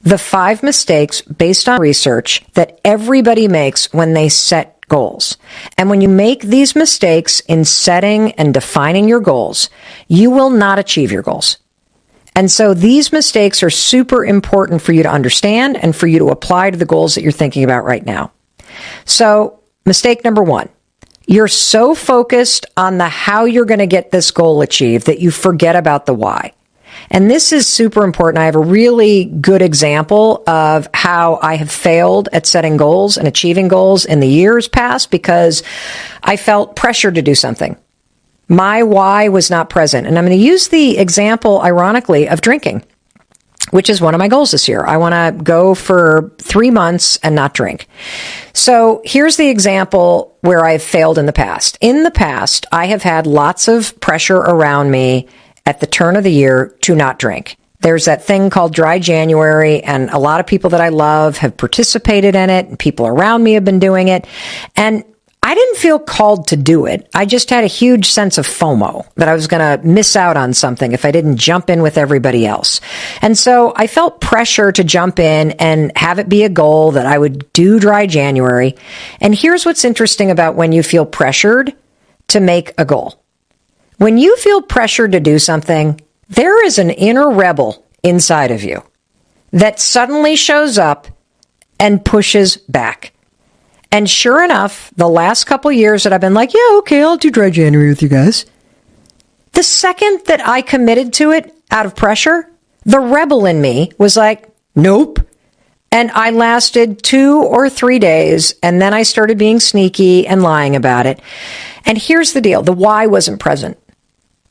the 5 mistakes based on research that everybody makes when they set goals. And when you make these mistakes in setting and defining your goals, you will not achieve your goals. And so these mistakes are super important for you to understand and for you to apply to the goals that you're thinking about right now. So mistake number 1, you're so focused on the how you're going to get this goal achieved that you forget about the why. And this is super important. I have a really good example of how I have failed at setting goals and achieving goals in the years past because I felt pressure to do something. My why was not present. And I'm going to use the example, ironically, of drinking, which is one of my goals this year. I want to go for 3 months and not drink. So here's the example where I've failed in the past. In the past, I have had lots of pressure around me at the turn of the year to not drink. There's that thing called Dry January, and a lot of people that I love have participated in it, and people around me have been doing it. And I didn't feel called to do it. I just had a huge sense of FOMO, that I was going to miss out on something if I didn't jump in with everybody else. And so I felt pressure to jump in and have it be a goal that I would do Dry January. And here's what's interesting about when you feel pressured to make a goal. When you feel pressured to do something, there is an inner rebel inside of you that suddenly shows up and pushes back. And sure enough, the last couple years that I've been like, yeah, okay, I'll do Dry January with you guys. The second that I committed to it out of pressure, the rebel in me was like, nope. And I lasted 2 or 3 days, and then I started being sneaky and lying about it. And here's the deal. The why wasn't present.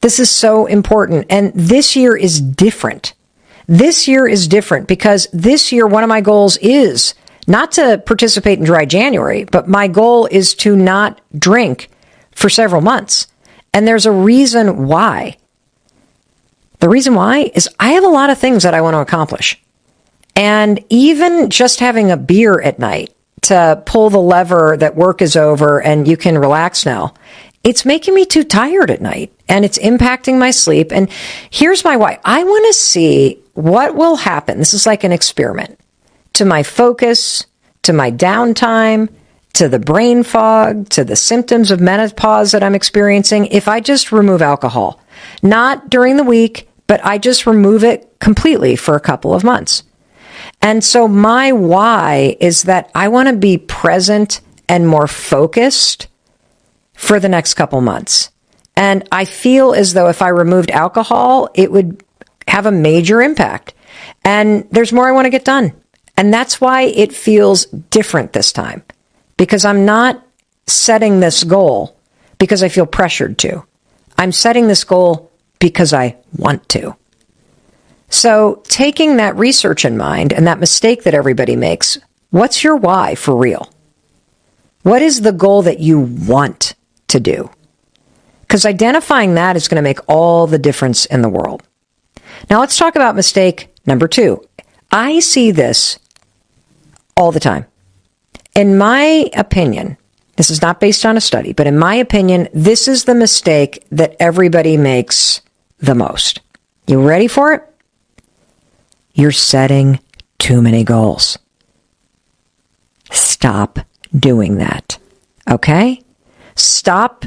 This is so important. And this year is different. This year is different because this year, one of my goals is not to participate in Dry January, but my goal is to not drink for several months. And there's a reason why. The reason why is I have a lot of things that I want to accomplish. And even just having a beer at night to pull the lever that work is over and you can relax now, it's making me too tired at night and it's impacting my sleep. And here's my why. I want to see what will happen. This is like an experiment to my focus, to my downtime, to the brain fog, to the symptoms of menopause that I'm experiencing if I just remove alcohol. Not during the week, but I just remove it completely for a couple of months. And so my why is that I want to be present and more focused for the next couple months. And I feel as though if I removed alcohol, it would have a major impact. And there's more I want to get done. And that's why it feels different this time. Because I'm not setting this goal because I feel pressured to. I'm setting this goal because I want to. So taking that research in mind and that mistake that everybody makes, what's your why for real? What is the goal that you want to do? Because identifying that is going to make all the difference in the world. Now let's talk about mistake number 2. I see this all the time. In my opinion, this is not based on a study, but in my opinion, this is the mistake that everybody makes the most. You ready for it? You're setting too many goals. Stop doing that. Okay? Stop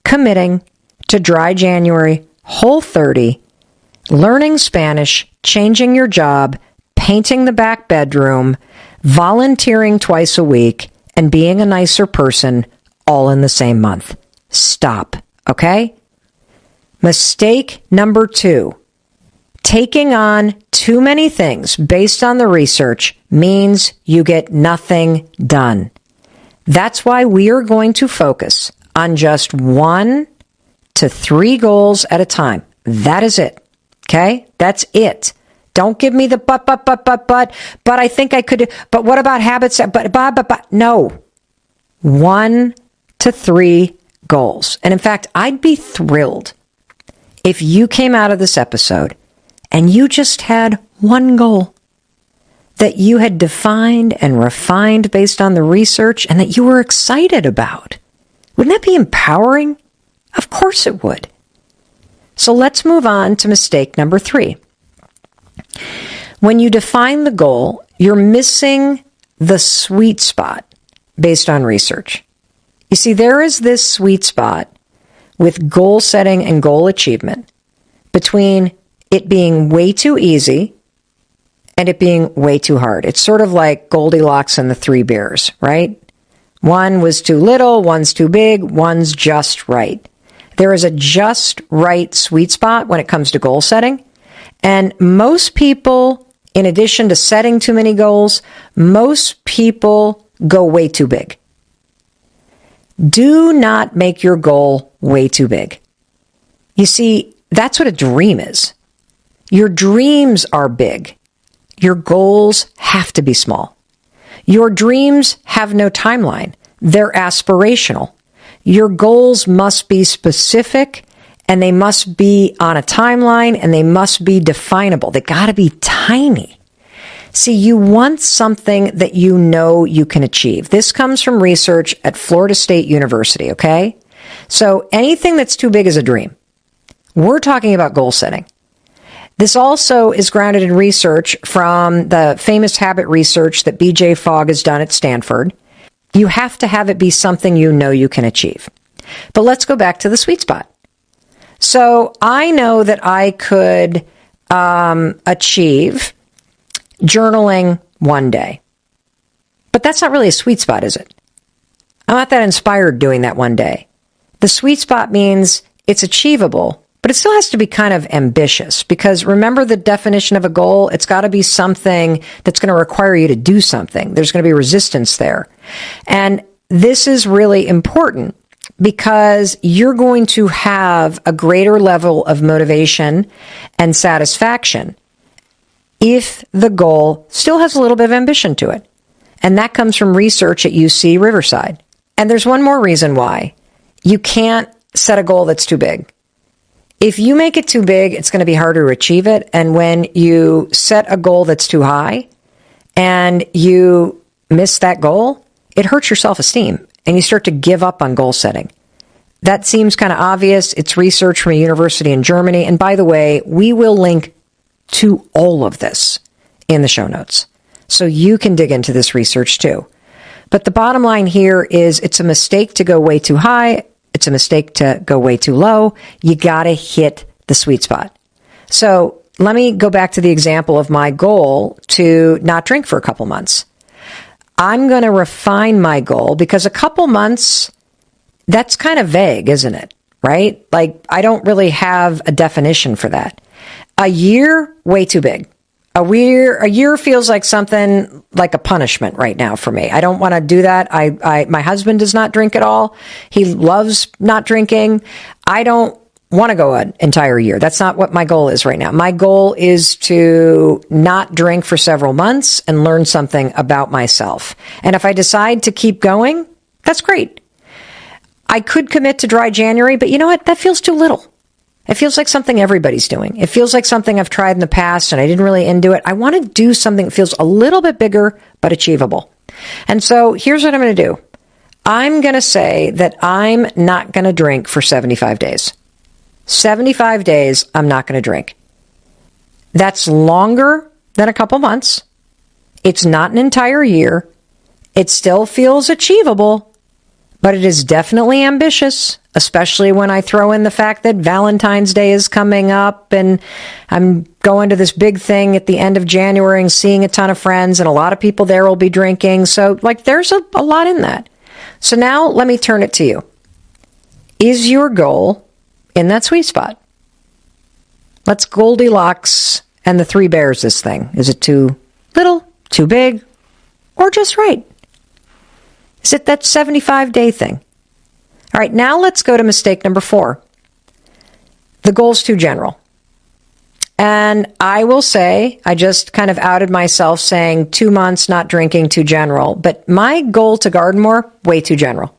committing to Dry January, Whole30, learning Spanish, changing your job, painting the back bedroom, volunteering twice a week, and being a nicer person all in the same month. Stop. Okay? Mistake number 2. Taking on too many things based on the research means you get nothing done. That's why we are going to focus on just 1 to 3 goals at a time. That is it. Okay? That's it. Don't give me the but I think I could, but what about habits? But. No. 1 to 3 goals. And in fact, I'd be thrilled if you came out of this episode and you just had 1 goal that you had defined and refined based on the research and that you were excited about. Wouldn't that be empowering? Of course it would. So let's move on to mistake number 3. When you define the goal, you're missing the sweet spot based on research. You see, there is this sweet spot with goal setting and goal achievement between it being way too easy and it being way too hard. It's sort of like Goldilocks and the Three Bears, right? One was too little, one's too big, one's just right. There is a just right sweet spot when it comes to goal setting. And most people, in addition to setting too many goals, most people go way too big. Do not make your goal way too big. You see, that's what a dream is. Your dreams are big. Your goals have to be small. Your dreams have no timeline. They're aspirational. Your goals must be specific, and they must be on a timeline, and they must be definable. They got to be tiny. See, you want something that you know you can achieve. This comes from research at Florida State University, okay? So anything that's too big is a dream. We're talking about goal setting. This also is grounded in research from the famous habit research that B.J. Fogg has done at Stanford. You have to have it be something you know you can achieve. But let's go back to the sweet spot. So I know that I could achieve journaling one day. But that's not really a sweet spot, is it? I'm not that inspired doing that one day. The sweet spot means it's achievable, but it still has to be kind of ambitious, because remember the definition of a goal? It's got to be something that's going to require you to do something. There's going to be resistance there. And this is really important because you're going to have a greater level of motivation and satisfaction if the goal still has a little bit of ambition to it. And that comes from research at UC Riverside. And there's one more reason why you can't set a goal that's too big. If you make it too big, it's going to be harder to achieve it. And when you set a goal that's too high and you miss that goal, it hurts your self-esteem and you start to give up on goal setting. That seems kind of obvious. It's research from a university in Germany. And by the way, we will link to all of this in the show notes, so you can dig into this research too. But the bottom line here is it's a mistake to go way too high. It's a mistake to go way too low. You got to hit the sweet spot. So let me go back to the example of my goal to not drink for a couple months. I'm going to refine my goal because a couple months, that's kind of vague, isn't it? Right? Like, I don't really have a definition for that. A year, way too big. A year feels like something like a punishment right now for me. I don't want to do that. My husband does not drink at all. He loves not drinking. I don't want to go an entire year. That's not what my goal is right now. My goal is to not drink for several months and learn something about myself. And if I decide to keep going, that's great. I could commit to dry January, but you know what? That feels too little. It feels like something everybody's doing. It feels like something I've tried in the past and I didn't really into it. I want to do something that feels a little bit bigger but achievable. And so here's what I'm going to do. I'm going to say that I'm not going to drink for 75 days. 75 days, I'm not going to drink. That's longer than a couple months. It's not an entire year. It still feels achievable. But it is definitely ambitious, especially when I throw in the fact that Valentine's Day is coming up and I'm going to this big thing at the end of January and seeing a ton of friends and a lot of people there will be drinking. So, there's a lot in that. So now let me turn it to you. Is your goal in that sweet spot? Let's Goldilocks and the Three Bears this thing. Is it too little, too big, or just right? Is it that 75-day thing? All right, now let's go to mistake number 4. The goal's too general. And I will say, I just kind of outed myself saying 2 months not drinking, too general. But my goal to garden more, way too general.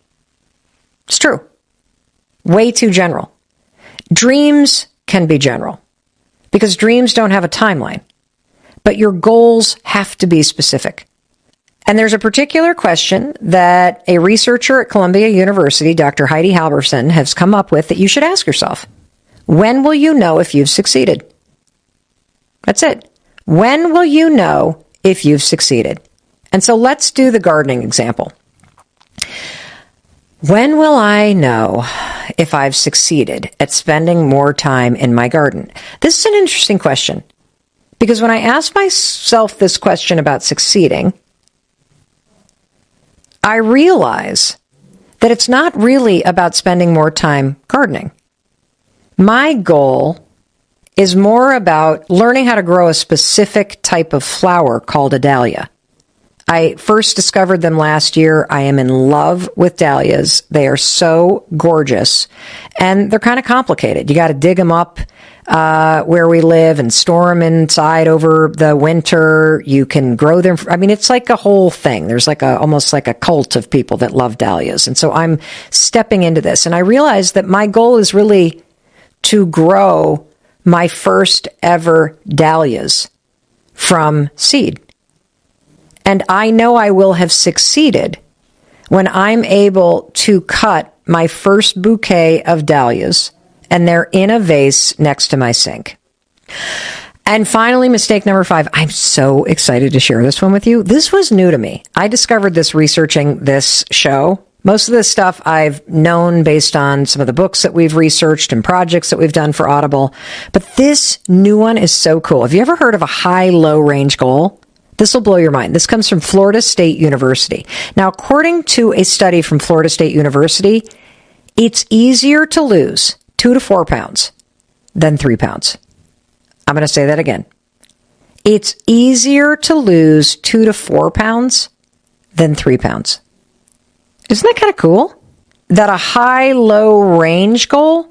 It's true. Way too general. Dreams can be general because dreams don't have a timeline. But your goals have to be specific. And there's a particular question that a researcher at Columbia University, Dr. Heidi Halverson, has come up with that you should ask yourself. When will you know if you've succeeded? That's it. When will you know if you've succeeded? And so let's do the gardening example. When will I know if I've succeeded at spending more time in my garden? This is an interesting question, because when I ask myself this question about succeeding, I realize that it's not really about spending more time gardening. My goal is more about learning how to grow a specific type of flower called a dahlia. I first discovered them last year. I am in love with dahlias. They are so gorgeous, and they're kind of complicated. You got to dig them up where we live and store them inside over the winter. You can grow them. I mean, it's like a whole thing. There's like almost like a cult of people that love dahlias. And so I'm stepping into this, and I realized that my goal is really to grow my first ever dahlias from seed. And I know I will have succeeded when I'm able to cut my first bouquet of dahlias and they're in a vase next to my sink. And finally, mistake number 5. I'm so excited to share this one with you. This was new to me. I discovered this researching this show. Most of this stuff I've known based on some of the books that we've researched and projects that we've done for Audible. But this new one is so cool. Have you ever heard of a high-low range goal? This will blow your mind. This comes from Florida State University. Now, according to a study from Florida State University, it's easier to lose 2 to 4 pounds than 3 pounds. I'm going to say that again. It's easier to lose 2 to 4 pounds than 3 pounds. Isn't that kind of cool? That a high-low range goal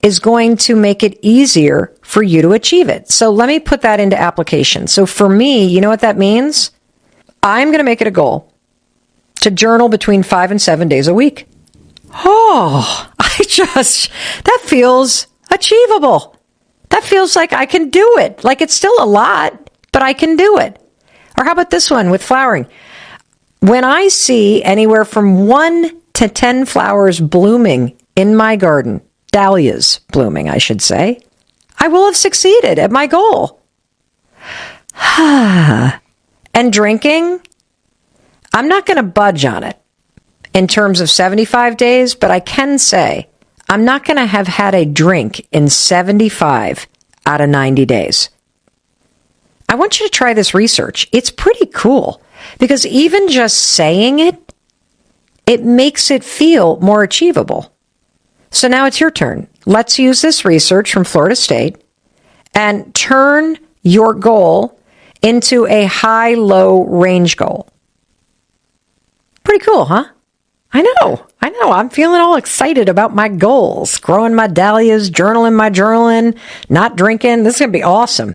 is going to make it easier for you to achieve it. So let me put that into application. So for me, you know what that means? I'm going to make it a goal to journal between 5 and 7 days a week. Oh, that feels achievable. That feels like I can do it. Like it's still a lot, but I can do it. Or how about this one with flowering? When I see anywhere from 1 to 10 flowers blooming in my garden, dahlias blooming, I should say, I will have succeeded at my goal. And drinking, I'm not going to budge on it in terms of 75 days, but I can say I'm not going to have had a drink in 75 out of 90 days. I want you to try this research. It's pretty cool because even just saying it, it makes it feel more achievable. So now it's your turn. Let's use this research from Florida State and turn your goal into a high-low range goal. Pretty cool, huh? I know. I'm feeling all excited about my goals. Growing my dahlias, journaling my journaling, not drinking. This is going to be awesome.